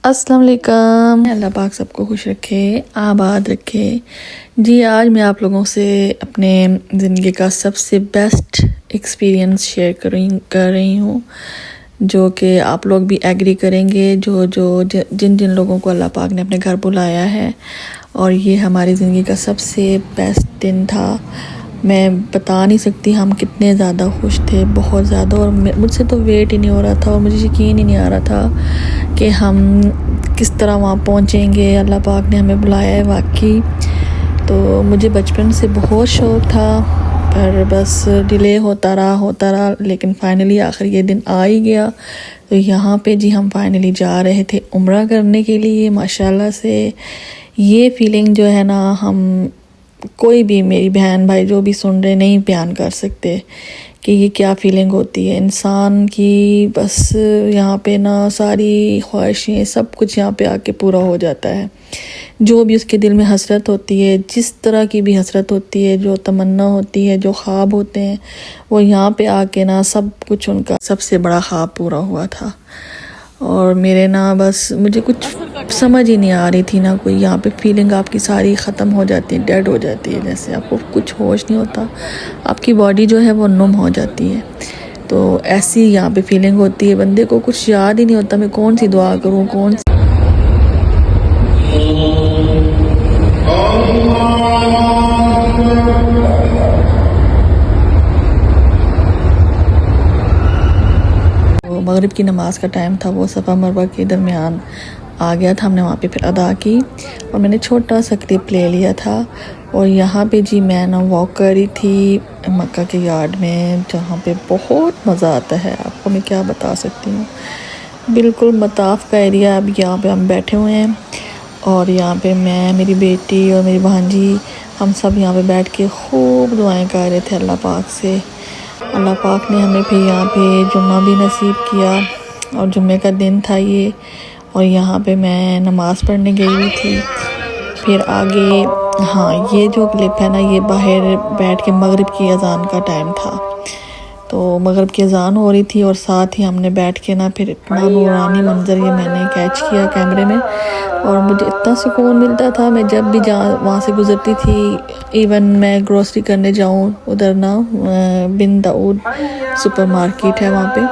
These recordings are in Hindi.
अस्सलाम वालेकुम। अल्लाह पाक सबको खुश रखे, आबाद रखे। जी आज मैं आप लोगों से अपने ज़िंदगी का सबसे बेस्ट एक्सपीरियंस शेयर कर रही हूँ, जो कि आप लोग भी एग्री करेंगे। जिन जिन लोगों को अल्लाह पाक ने अपने घर बुलाया है, और ये हमारी ज़िंदगी का सबसे बेस्ट दिन था। मैं बता नहीं सकती हम कितने ज़्यादा खुश थे, बहुत ज़्यादा। और मुझसे तो वेट ही नहीं हो रहा था, और मुझे यकीन ही नहीं आ रहा था कि हम किस तरह वहाँ पहुँचेंगे। अल्लाह पाक ने हमें बुलाया है वाकई। तो मुझे बचपन से बहुत शौक़ था, पर बस डिले होता रहा, लेकिन फ़ाइनली आखिर ये दिन आ ही गया। तो यहाँ पे जी हम फाइनली जा रहे थे उम्रा करने के लिए। माशाल्लाह से ये फीलिंग जो है ना, हम कोई भी, मेरी बहन भाई जो भी सुन रहे, नहीं बयान कर सकते कि ये क्या फ़ीलिंग होती है इंसान की। बस यहाँ पे ना सारी ख्वाहिशें, सब कुछ यहाँ पे आके पूरा हो जाता है। जो भी उसके दिल में हसरत होती है, जिस तरह की भी हसरत होती है, जो तमन्ना होती है, जो ख्वाब होते हैं, वो यहाँ पे आके ना सब कुछ उनका सबसे बड़ा ख्वाब पूरा हुआ था। और मेरे ना बस मुझे कुछ समझ ही नहीं आ रही थी ना कोई। यहाँ पे फीलिंग आपकी सारी ख़त्म हो जाती है, डेड हो जाती है, जैसे आपको कुछ होश नहीं होता, आपकी बॉडी जो है वो नुम हो जाती है। तो ऐसी यहाँ पे फीलिंग होती है, बंदे को कुछ याद ही नहीं होता मैं कौन सी दुआ करूँ, कौन सी। मगरिब की नमाज का टाइम था, वो सफ़ा मरवा के दरमियान आ गया था। हमने वहाँ पे फिर अदा की, और मैंने छोटा सा क्लिप ले लिया था। और यहाँ पे जी मैं ना वॉक कर रही थी मक्का के यार्ड में, जहाँ पे बहुत मज़ा आता है। आपको मैं क्या बता सकती हूँ, बिल्कुल मताफ़ का एरिया। अब यहाँ पे हम बैठे हुए हैं, और यहाँ पे मैं, मेरी बेटी और मेरी भांजी, हम सब यहाँ पे बैठ के खूब दुआएं कर रहे थे अल्लाह पाक से। अल्लाह पाक ने हमें फिर यहाँ पे जुम्मा भी नसीब किया, और जुम्मे का दिन था ये। और यहाँ पे मैं नमाज़ पढ़ने गई हुई थी। फिर आगे, हाँ, ये जो क्लिप है ना, ये बाहर बैठ के मगरिब की अज़ान का टाइम था। तो मगरिब की अज़ान हो रही थी, और साथ ही हमने बैठ के ना फिर इतना नूरानी मंज़र ये मैंने कैच किया कैमरे में। और मुझे इतना सुकून मिलता था, मैं जब भी वहाँ से गुज़रती थी, इवन मैं ग्रोसरी करने जाऊँ उधर ना, बिन दाऊद सुपर मार्केट है वहाँ पे,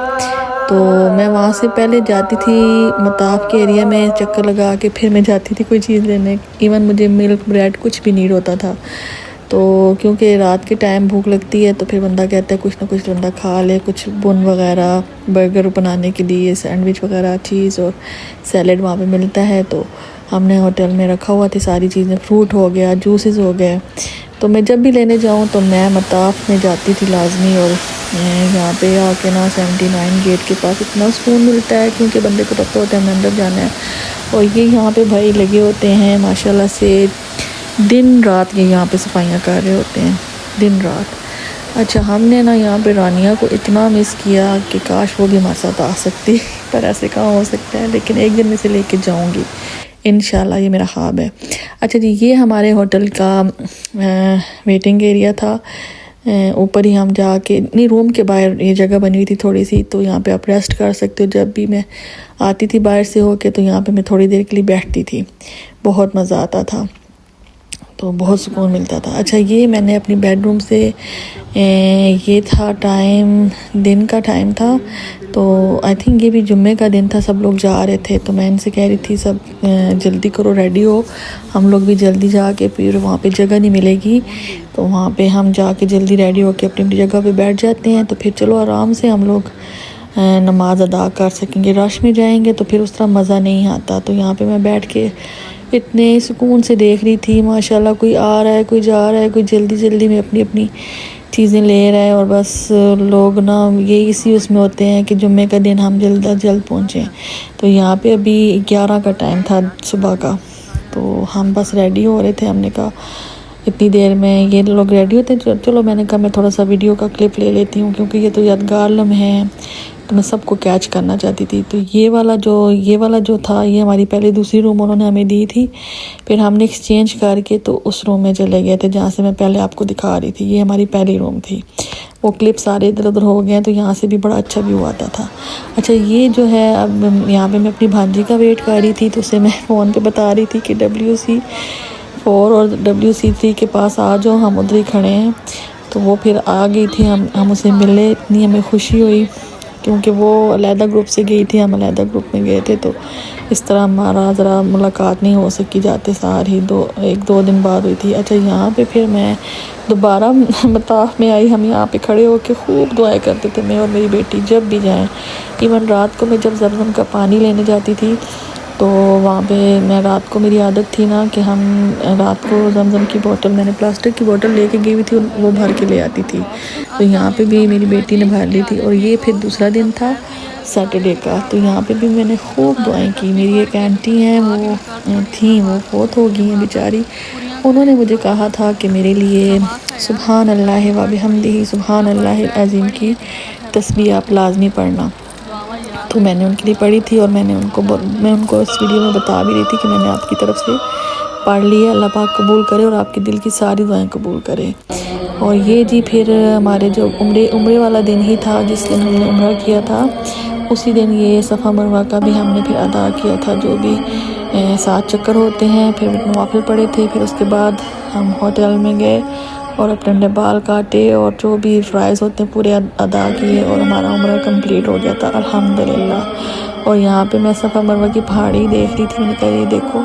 तो मैं वहाँ से पहले जाती थी मताफ़ के एरिया में चक्कर लगा के, फिर मैं जाती थी कोई चीज़ लेने। इवन मुझे मिल्क ब्रेड कुछ भी नीड होता था, तो क्योंकि रात के टाइम भूख लगती है, तो फिर बंदा कहता है कुछ ना कुछ बंदा खा ले, कुछ बुन वगैरह, बर्गर बनाने के लिए सैंडविच वगैरह, चीज़ और सैलेड वहाँ पे मिलता है। तो हमने होटल में रखा हुआ थी सारी चीज़ें, फ्रूट हो गया, जूसेस हो गए। तो मैं जब भी लेने जाऊँ तो मैं मताफ़ में जाती थी लाजमी। और यहाँ पे आके ना 79 गेट के पास इतना सुकून मिलता है, क्योंकि बंदे को पता होता है हमें अंदर जाना है। और ये यहाँ पे भाई लगे होते हैं माशाल्लाह से, दिन रात ये यहाँ पे सफाइयाँ कर रहे होते हैं, दिन रात। अच्छा, हमने ना यहाँ पे रानिया को इतना मिस किया कि काश वो भी हमारे साथ आ सकती, पर ऐसे कहाँ हो सकता है। लेकिन एक दिन में से लेके जाऊँगी इंशाल्लाह, ये मेरा ख्वाब है। अच्छा जी, ये हमारे होटल का वेटिंग एरिया था। ऊपर ही हम जाके, नहीं, रूम के बाहर ये जगह बनी हुई थी थोड़ी सी, तो यहाँ पे आप रेस्ट कर सकते हो। जब भी मैं आती थी बाहर से होके, तो यहाँ पे मैं थोड़ी देर के लिए बैठती थी, बहुत मज़ा आता था, तो बहुत सुकून मिलता था। अच्छा, ये मैंने अपनी बेडरूम से, ये था टाइम, दिन का टाइम था, तो आई थिंक ये भी जुम्मे का दिन था, सब लोग जा रहे थे। तो मैं इनसे कह रही थी सब जल्दी करो, रेडी हो, हम लोग भी जल्दी जाके, फिर वहाँ पे जगह नहीं मिलेगी, तो वहाँ पे हम जाके जल्दी रेडी होके अपनी अपनी जगह पे बैठ जाते हैं। तो फिर चलो आराम से हम लोग नमाज अदा कर सकेंगे। रश में जाएंगे तो फिर उस तरह मज़ा नहीं आता। तो यहाँ पे मैं बैठ के इतने सुकून से देख रही थी, माशाल्लाह, कोई आ रहा है, कोई जा रहा है, कोई जल्दी जल्दी में अपनी अपनी चीज़ें ले रहा है। और बस लोग ना ये इसी उसमें होते हैं कि जुम्मे का दिन हम जल्द पहुँचें। तो यहाँ पे अभी 11 का टाइम था सुबह का, तो हम बस रेडी हो रहे थे। हमने कहा इतनी देर में ये लोग रेडी होते हैं, चलो मैंने कहा मैं थोड़ा सा वीडियो का क्लिप ले लेती हूँ, क्योंकि ये तो यादगार लम्हे हैं। तो मैं सबको कैच करना चाहती थी। तो ये वाला जो था ये हमारी पहले दूसरी रूम उन्होंने हमें दी थी, फिर हमने एक्सचेंज करके तो उस रूम में चले गए थे जहाँ से मैं पहले आपको दिखा रही थी। ये हमारी पहली रूम थी। वो क्लिप सारे इधर उधर हो गए हैं तो यहाँ से भी बड़ा अच्छा व्यू आता था। अच्छा, ये जो है अब यहाँ पे मैं अपनी भांजी का वेट कर रही थी, तो उसे मैं फ़ोन पे बता रही थी कि WC4 और WC3 के पास आ जाओ, हम उधर ही खड़े हैं। तो वो फिर आ गई थी, हम उसे मिले, इतनी हमें खुशी हुई क्योंकि वो अलहदा ग्रुप से गई थी, हम अलहदा ग्रुप में गए थे, तो इस तरह हमारा ज़रा मुलाकात नहीं हो सकी, जाते सार ही 1-2 दिन बाद हुई थी। अच्छा, यहाँ पे फिर मैं दोबारा मताफ़ में आई। हम यहाँ पे खड़े होकर खूब दुआएं करते थे, मैं और मेरी बेटी, जब भी जाएं। इवन रात को मैं जब ज़मज़म का पानी लेने जाती थी तो वहाँ पे मैं रात को, मेरी आदत थी ना कि हम रात को ज़मज़म की बोतल, मैंने प्लास्टिक की बोतल लेके गई हुई थी, वो भर के ले आती थी। तो यहाँ पे भी मेरी बेटी ने भर ली थी। और ये फिर दूसरा दिन था सैटरडे का, तो यहाँ पे भी मैंने खूब दुआएं की। मेरी एक आंटी हैं, वो फौत हो गई हैं बेचारी। उन्होंने मुझे कहा था कि मेरे लिए सुभान अल्लाह व बिहम्दिही सुभान अल्लाह अज़ीम की तस्बीह आप लाजमी पढ़ना। तो मैंने उनके लिए पढ़ी थी और मैं उनको इस वीडियो में बता भी रही थी कि मैंने आपकी तरफ से पढ़ लिया। अल्लाह पाक कबूल करे और आपके दिल की सारी दुआएं कबूल करे। और ये जी फिर हमारे जो उम्रे वाला दिन ही था, जिस दिन हमने उम्रा किया था, उसी दिन ये सफ़ा मरवा का भी हमने फिर अदा किया था। जो भी 7 चक्कर होते हैं, फिर नवाफिल पढ़े थे। फिर उसके बाद हम होटल में गए और अपने बाल काटे और जो भी फ़राइज़ होते हैं पूरे अदा किए और हमारा उम्रा कंप्लीट हो गया था अल्हम्दुलिल्लाह। और यहाँ पे मैं सफ़ा मरवा की पहाड़ी देख रही थी, मैंने कहा ये देखो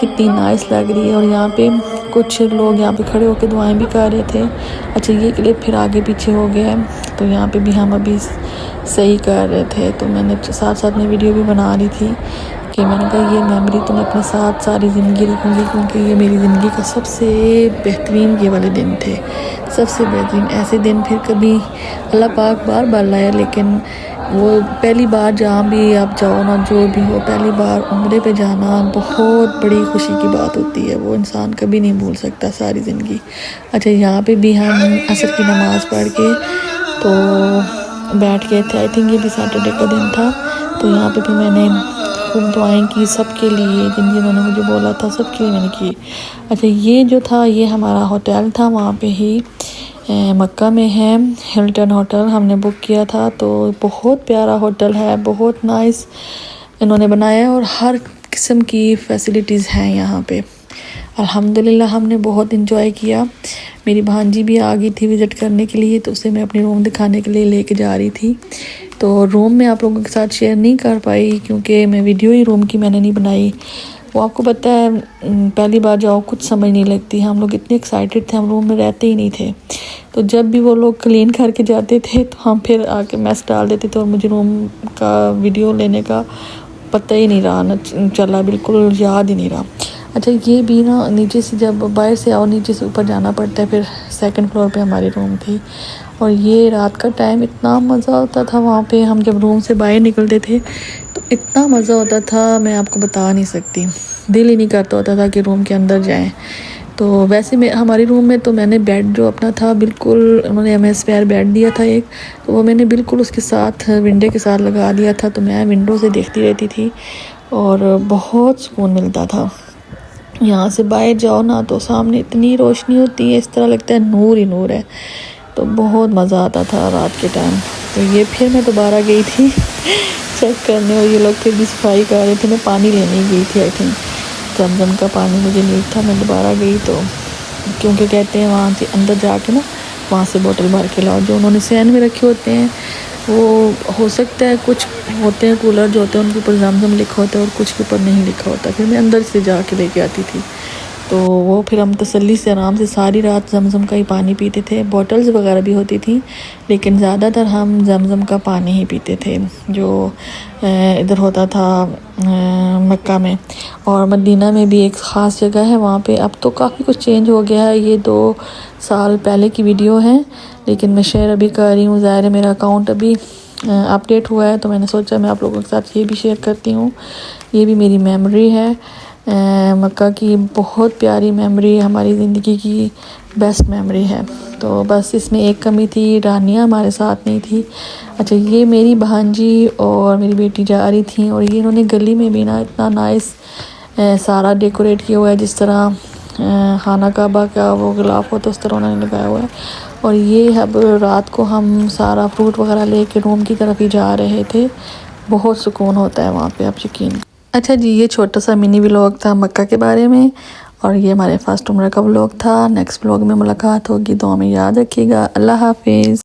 कितनी नाइस लग रही है। और यहाँ पे कुछ लोग यहाँ पे खड़े होकर दुआएं भी कर रहे थे। अच्छा, ये क्लिप फिर आगे पीछे हो गया है, तो यहाँ पे भी हम अभी सही कर रहे थे। तो मैंने साथ साथ में वीडियो भी बना रही थी कि मैंने कहा ये मेमोरी तो मैं अपने साथ सारी ज़िंदगी रखूँगी, क्योंकि ये मेरी ज़िंदगी का सबसे बेहतरीन ये वाले दिन थे, सबसे बेहतरीन। ऐसे दिन फिर कभी अल्लाह पाक बार बार लाया, लेकिन वो पहली बार जहाँ भी आप जाओ ना, जो भी हो, पहली बार उम्रे पे जाना बहुत बड़ी खुशी की बात होती है, वो इंसान कभी नहीं भूल सकता सारी ज़िंदगी। अच्छा, यहाँ पे भी हम असर की नमाज़ पढ़ के तो बैठ गए थे। आई थिंक ये भी सैटरडे का दिन था। तो यहाँ पे भी मैंने खूब दुआएं की सबके लिए, जिन्होंने मुझे बोला था सबके लिए मैंने की। अच्छा, ये जो था ये हमारा होटल था, वहाँ पे ही मक्का में है, हिल्टन होटल हमने बुक किया था। तो बहुत प्यारा होटल है, बहुत नाइस इन्होंने बनाया है और हर किस्म की फैसिलिटीज़ हैं यहाँ पे। अल्हम्दुलिल्लाह हमने बहुत इंजॉय किया। मेरी भांजी भी आ गई थी विज़िट करने के लिए, तो उसे मैं अपनी रूम दिखाने के लिए लेके जा रही थी। तो रूम में आप लोगों के साथ शेयर नहीं कर पाई क्योंकि मैं वीडियो ही रूम की मैंने नहीं बनाई। वो आपको पता है, पहली बार जाओ कुछ समझ नहीं लगती। हम लोग इतने एक्साइटेड थे, हम रूम में रहते ही नहीं थे। तो जब भी वो लोग क्लीन करके जाते थे तो हम फिर आके मैस डाल देते थे और मुझे रूम का वीडियो लेने का पता ही नहीं रहा, न चला, बिल्कुल याद ही नहीं रहा। अच्छा, ये भी ना नीचे से जब बाहर से आओ नीचे से ऊपर जाना पड़ता है, फिर 2nd फ्लोर पे हमारी रूम थी। और ये रात का टाइम इतना मज़ा होता था वहाँ पे, हम जब रूम से बाहर निकलते थे तो इतना मज़ा होता था, मैं आपको बता नहीं सकती। दिल ही नहीं करता होता था कि रूम के अंदर जाएं। तो वैसे में हमारी रूम में तो मैंने बेड जो अपना था बिल्कुल, उन्होंने हमें स्पेयर बेड दिया था एक, तो वो मैंने बिल्कुल उसके साथ विंडो के साथ लगा दिया था। तो मैं विंडो से देखती रहती थी और बहुत सुकून मिलता था। यहाँ से बाहर जाओ ना तो सामने इतनी रोशनी होती है, इस तरह लगता है नूर ही नूर है। तो बहुत मज़ा आता था रात के टाइम। तो ये फिर मैं दोबारा गई थी चेक करने और ये लोग फिर भी सफाई कर रहे थे। मैं पानी लेने गई थी, आई थिंक ज़मज़म का पानी मुझे नीड था। मैं दोबारा गई तो क्योंकि कहते हैं वहाँ से अंदर जाके ना वहाँ से बोतल भर के लाओ। जो उन्होंने सैन में रखे होते हैं वो हो सकता है कुछ होते हैं कूलर जो होते हैं उनके ऊपर ज़मज़म लिखा होता है और कुछ के ऊपर नहीं लिखा होता। फिर मैं अंदर से जाके लेके आती थी। तो वो फिर हम तसल्ली से आराम से सारी रात ज़मज़म का ही पानी पीते थे। बॉटल्स वगैरह भी होती थी लेकिन ज़्यादातर हम ज़मज़म का पानी ही पीते थे जो इधर होता था मक्का में। और मदीना में भी एक ख़ास जगह है वहाँ पे। अब तो काफ़ी कुछ चेंज हो गया है, ये 2 साल पहले की वीडियो है लेकिन मैं शेयर अभी कर रही हूँ। ज़ाहिर है मेरा अकाउंट अभी अपडेट हुआ है तो मैंने सोचा मैं आप लोगों के साथ ये भी शेयर करती हूँ। ये भी मेरी मेमोरी है मक्का की बहुत प्यारी मेमोरी, हमारी ज़िंदगी की बेस्ट मेमोरी है। तो बस इसमें एक कमी थी, रानिया हमारे साथ नहीं थी। अच्छा, ये मेरी भांजी और मेरी बेटी जा रही थी और ये इन्होंने गली में भी ना इतना नाइस सारा डेकोरेट किया हुआ है, जिस तरह खाना काबा का वो गिलाफ होता है उस तरह उन्होंने लगाया हुआ है। और ये अब रात को हम सारा फ्रूट वगैरह लेके रूम की तरफ ही जा रहे थे। बहुत सुकून होता है वहाँ पे, आप यकीन। अच्छा जी, ये छोटा सा मिनी व्लॉग था मक्का के बारे में और ये हमारे फर्स्ट उम्र का व्लॉग था। नेक्स्ट व्लॉग में मुलाकात होगी, दुआ में याद रखिएगा। अल्लाह हाफिज़।